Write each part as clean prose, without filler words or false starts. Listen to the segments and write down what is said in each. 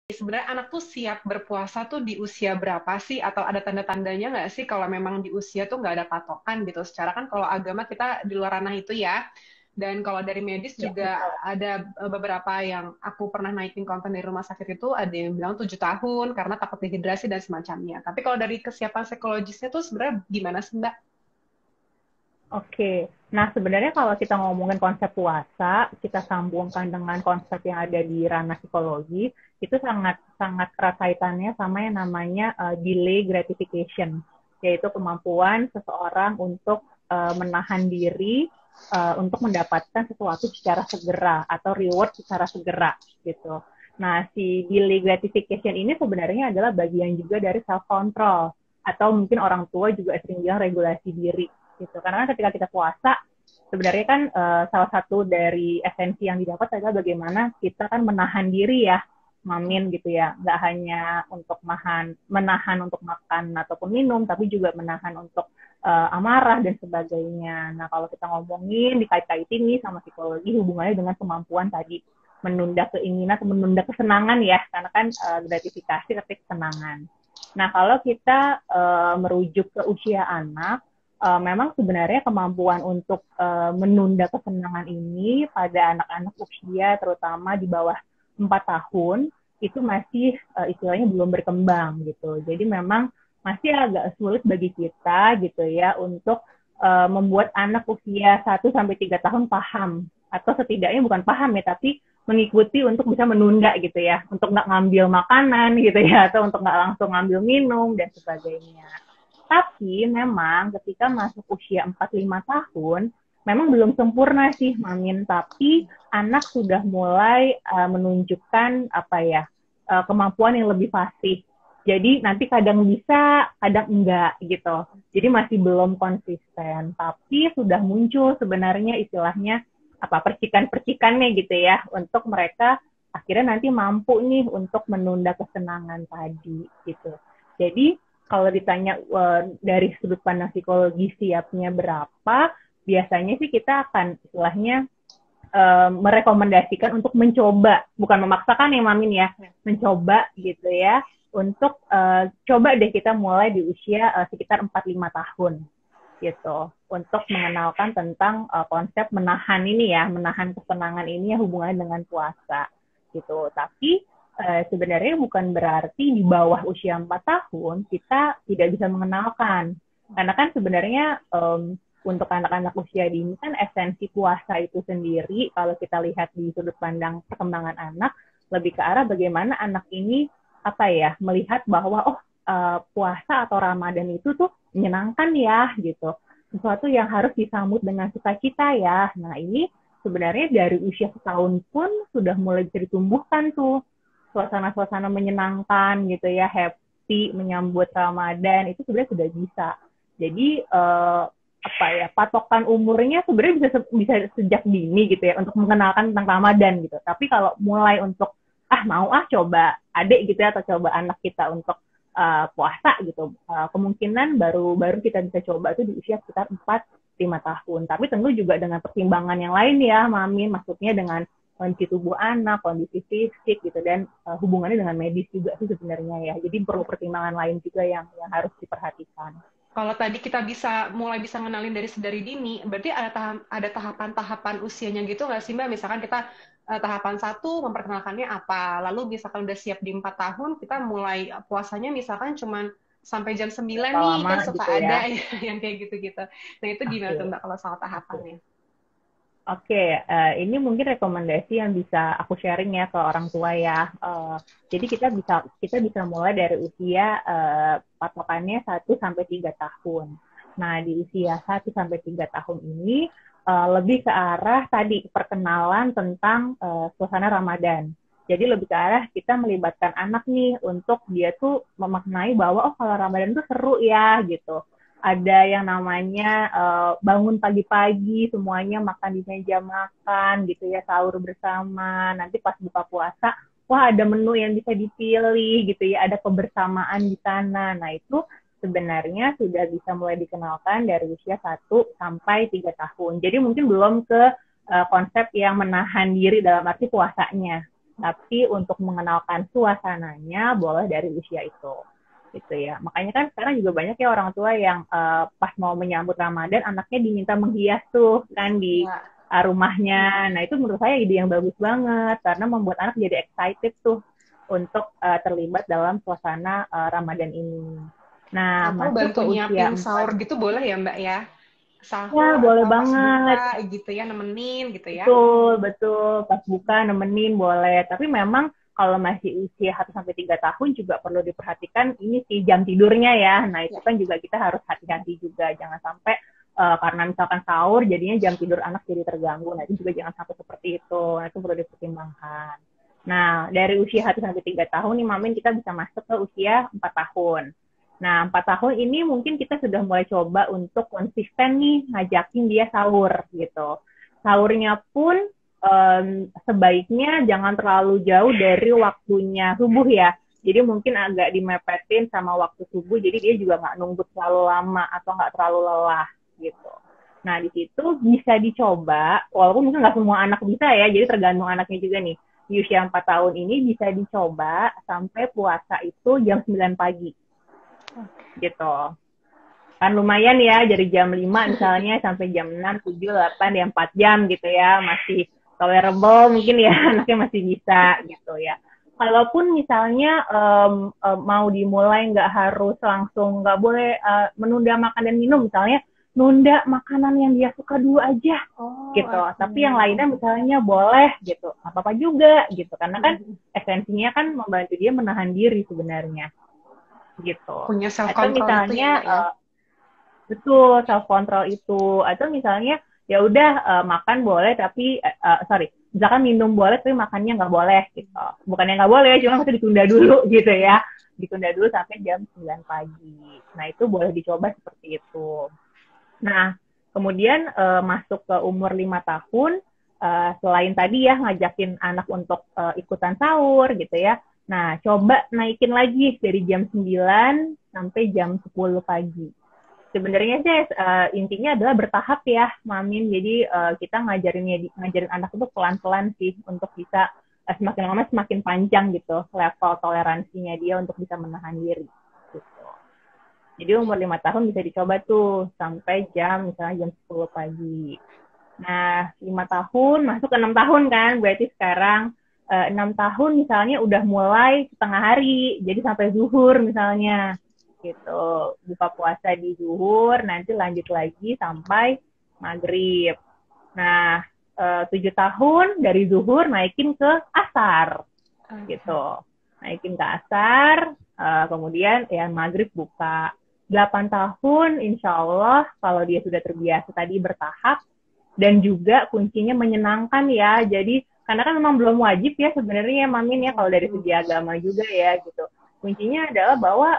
sebenarnya anak tuh siap berpuasa tuh di usia berapa sih? Atau ada tanda-tandanya nggak sih kalau memang di usia tuh nggak ada patokan gitu? Secara kan kalau agama kita di luar ranah itu ya. Dan kalau dari medis Ya, juga betul. ada beberapa yang aku pernah naikin konten dari rumah sakit itu ada yang bilang 7 tahun karena takut dehidrasi dan semacamnya. Tapi kalau dari kesiapan psikologisnya tuh sebenarnya gimana sih Mbak? Oke. Nah, sebenarnya kalau kita ngomongin konsep puasa, kita sambungkan dengan konsep yang ada di ranah psikologi, itu sangat sangat erat kaitannya sama yang namanya delay gratification, yaitu kemampuan seseorang untuk menahan diri untuk mendapatkan sesuatu secara segera atau reward secara segera gitu. Nah, si delay gratification ini sebenarnya adalah bagian juga dari self control atau mungkin orang tua juga sering bilang regulasi diri gitu. Karena kan ketika kita puasa, sebenarnya kan salah satu dari esensi yang didapat adalah bagaimana kita kan menahan diri ya, mamin gitu ya. Nggak hanya untuk menahan untuk makan ataupun minum, tapi juga menahan untuk amarah dan sebagainya. Nah, kalau kita ngomongin dikait-kaitin nih sama psikologi hubungannya dengan kemampuan tadi menunda keinginan atau menunda kesenangan ya, karena kan gratifikasi tapi kesenangan. Nah, kalau kita merujuk ke usia anak, memang sebenarnya kemampuan untuk menunda kesenangan ini pada anak-anak usia terutama di bawah 4 tahun itu masih istilahnya belum berkembang gitu. Jadi memang masih agak sulit bagi kita gitu ya untuk membuat anak usia 1 sampai 3 tahun paham atau setidaknya bukan paham ya tapi mengikuti untuk bisa menunda gitu ya, untuk nggak ngambil makanan gitu ya, atau untuk nggak langsung ngambil minum dan sebagainya. Tapi memang ketika masuk usia 4-5 tahun, memang belum sempurna sih Mamin, tapi anak sudah mulai menunjukkan apa ya, kemampuan yang lebih fasih. Jadi nanti kadang bisa, kadang enggak gitu. Jadi masih belum konsisten, tapi sudah muncul sebenarnya istilahnya apa percikan-percikannya gitu ya untuk mereka akhirnya nanti mampu nih untuk menunda kesenangan tadi gitu. Jadi kalau ditanya dari sudut pandang psikologi siapnya berapa, biasanya sih kita akan istilahnya merekomendasikan untuk mencoba, bukan memaksakan ya Mamin ya, mencoba gitu ya, untuk coba deh kita mulai di usia sekitar 4-5 tahun gitu, untuk mengenalkan tentang konsep menahan ini ya, menahan kesenangan ini ya hubungannya dengan puasa gitu. Tapi sebenarnya bukan berarti di bawah usia 4 tahun kita tidak bisa mengenalkan. Karena kan sebenarnya untuk anak-anak usia dini kan esensi puasa itu sendiri, kalau kita lihat di sudut pandang perkembangan anak, lebih ke arah bagaimana anak ini apa ya, melihat bahwa puasa atau Ramadan itu tuh menyenangkan ya gitu. Sesuatu yang harus disambut dengan sukacita ya. Nah ini sebenarnya dari usia setahun pun sudah mulai bisa ditumbuhkan tuh suasana-suasana menyenangkan gitu ya, happy menyambut Ramadan itu sebenarnya sudah bisa. Jadi apa ya, patokan umurnya sebenarnya bisa sejak dini gitu ya untuk mengenalkan tentang Ramadan gitu. Tapi kalau mulai untuk mau coba adik gitu ya atau coba anak kita untuk puasa gitu, kemungkinan baru kita bisa coba itu di usia sekitar 4-5 tahun. Tapi tentu juga dengan pertimbangan yang lain ya, Mami, maksudnya dengan kondisi tubuh anak, kondisi fisik gitu, dan hubungannya dengan medis juga sih sebenarnya ya. Jadi perlu pertimbangan lain juga yang harus diperhatikan. Kalau tadi kita mulai bisa ngenalin dari dini, berarti ada tahapan-tahapan usianya gitu nggak sih Mbak? Misalkan kita tahapan 1 memperkenalkannya apa, lalu misalkan udah siap di 4 tahun, kita mulai puasanya misalkan cuman sampai jam 9 Berapa nih, lama kan suka gitu ya. ada yang kayak gitu-gitu. Nah itu gimana tuh Oke. Mbak kalau soal Oke. tahapannya? Oke, ini mungkin rekomendasi yang bisa aku sharing ya ke orang tua ya. Jadi kita bisa mulai dari usia patokannya 1 sampai 3 tahun. Nah, di usia 1 sampai 3 tahun ini lebih ke arah tadi perkenalan tentang suasana Ramadan. Jadi lebih ke arah kita melibatkan anak nih untuk dia tuh memaknai bahwa kalau Ramadan tuh seru ya gitu, ada yang namanya bangun pagi-pagi semuanya makan di meja makan gitu ya, sahur bersama, nanti pas buka puasa wah ada menu yang bisa dipilih gitu ya, ada kebersamaan di sana. Nah itu sebenarnya sudah bisa mulai dikenalkan dari usia 1 sampai 3 tahun. Jadi mungkin belum ke konsep yang menahan diri dalam arti puasanya, Tapi untuk mengenalkan suasananya boleh dari usia itu. Gitu ya. Makanya kan sekarang juga banyak ya orang tua yang pas mau menyambut Ramadan anaknya diminta menghias tuh kan di Ya. rumahnya. Nah, itu menurut saya ide yang bagus banget karena membuat anak jadi excited tuh untuk terlibat dalam suasana Ramadan ini. Nah, Atau masuk bantu ke usia nyiapin 4. sahur gitu boleh ya Mbak ya? Ya, Sahur boleh atau pas banget. buka gitu ya, nemenin gitu ya. Betul, betul. Pas buka nemenin boleh. Tapi memang kalau masih usia 1 sampai 3 tahun juga perlu diperhatikan ini sih jam tidurnya ya. Nah, itu Ya. kan juga kita harus hati-hati juga. Jangan sampai karena misalkan sahur jadinya jam tidur anak jadi terganggu. Nah, itu juga jangan sampai seperti itu. Nah, itu perlu dipertimbangkan. Nah, dari usia 1 sampai 3 tahun nih Mamin kita bisa masuk ke usia 4 tahun. Nah, 4 tahun ini mungkin kita sudah mulai coba untuk konsisten nih ngajakin dia sahur gitu. Sahurnya pun sebaiknya jangan terlalu jauh dari waktunya subuh ya. Jadi mungkin agak dimepetin sama waktu subuh, jadi dia juga nggak nunggu terlalu lama atau nggak terlalu lelah gitu. Nah, di situ bisa dicoba, walaupun mungkin nggak semua anak bisa ya, jadi tergantung anaknya juga nih. Di usia 4 tahun ini bisa dicoba sampai puasa itu jam 9 pagi gitu. Kan lumayan ya dari jam 5 misalnya sampai jam 6, 7, 8, ya 4 jam gitu ya. Masih tolerable mungkin ya anaknya masih bisa gitu ya. Kalaupun misalnya mau dimulai nggak harus langsung, nggak boleh menunda makan dan minum misalnya, nunda makanan yang dia suka dulu aja Oh, gitu. oke. Tapi yang lainnya misalnya boleh gitu, apa-apa juga gitu. Karena kan esensinya kan membantu dia menahan diri sebenarnya gitu. Punya self Atau control itu ya misalnya Mbak ya. betul self control itu, atau misalnya ya udah makan boleh tapi sorry, misalkan minum boleh tapi makannya nggak boleh gitu. Bukannya nggak boleh, cuma harus ditunda dulu gitu ya. Ditunda dulu sampai jam 9 pagi. Nah, itu boleh dicoba seperti itu. Nah, kemudian masuk ke umur 5 tahun, selain tadi ya ngajakin anak untuk ikutan sahur gitu ya. Nah, coba naikin lagi dari jam 9 sampai jam 10 pagi. Sebenarnya sih intinya adalah bertahap ya, Mamin. Jadi kita ngajarin anak itu pelan-pelan sih untuk bisa semakin lama semakin panjang gitu level toleransinya dia untuk bisa menahan diri. Gitu. Jadi umur 5 tahun bisa dicoba tuh sampai misalnya jam 10 pagi. Nah, 5 tahun masuk ke 6 tahun kan, berarti sekarang 6 tahun misalnya udah mulai setengah hari, jadi sampai zuhur misalnya gitu. Buka puasa di zuhur, nanti lanjut lagi sampai maghrib. Nah, 7 tahun dari zuhur naikin ke asar gitu. Naikin ke asar, kemudian ya maghrib buka. 8 tahun insya Allah kalau dia sudah terbiasa tadi bertahap, dan juga kuncinya menyenangkan ya. Jadi karena kan memang belum wajib ya sebenarnya Mamin ya kalau dari segi agama juga ya gitu. Kuncinya adalah bahwa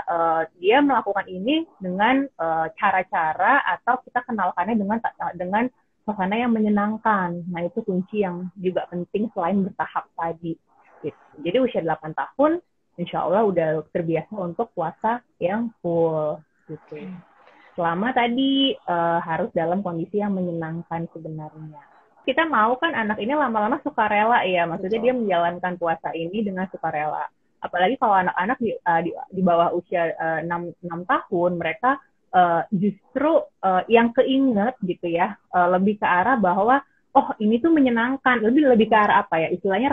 dia melakukan ini dengan cara-cara atau kita kenalkannya dengan suasana yang menyenangkan. Nah, itu kunci yang juga penting selain bertahap tadi. Gitu. Jadi usia 8 tahun insya Allah udah terbiasa untuk puasa yang full gitu. Selama tadi harus dalam kondisi yang menyenangkan sebenarnya. Kita mau kan anak ini lama-lama sukarela ya, maksudnya dia menjalankan puasa ini dengan sukarela. Apalagi kalau anak-anak di bawah usia 6 tahun, mereka justru yang keinget gitu ya, lebih ke arah bahwa oh ini tuh menyenangkan, lebih ke arah apa ya, istilahnya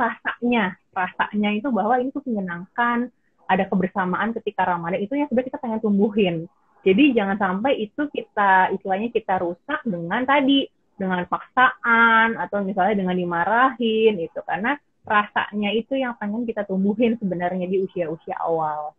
rasanya itu bahwa ini tuh menyenangkan, ada kebersamaan ketika Ramadan, itu yang sebenarnya kita pengen tumbuhin. Jadi jangan sampai itu istilahnya kita rusak dengan paksaan atau misalnya dengan dimarahin itu, karena rasanya itu yang pengen kita tumbuhin sebenarnya di usia-usia awal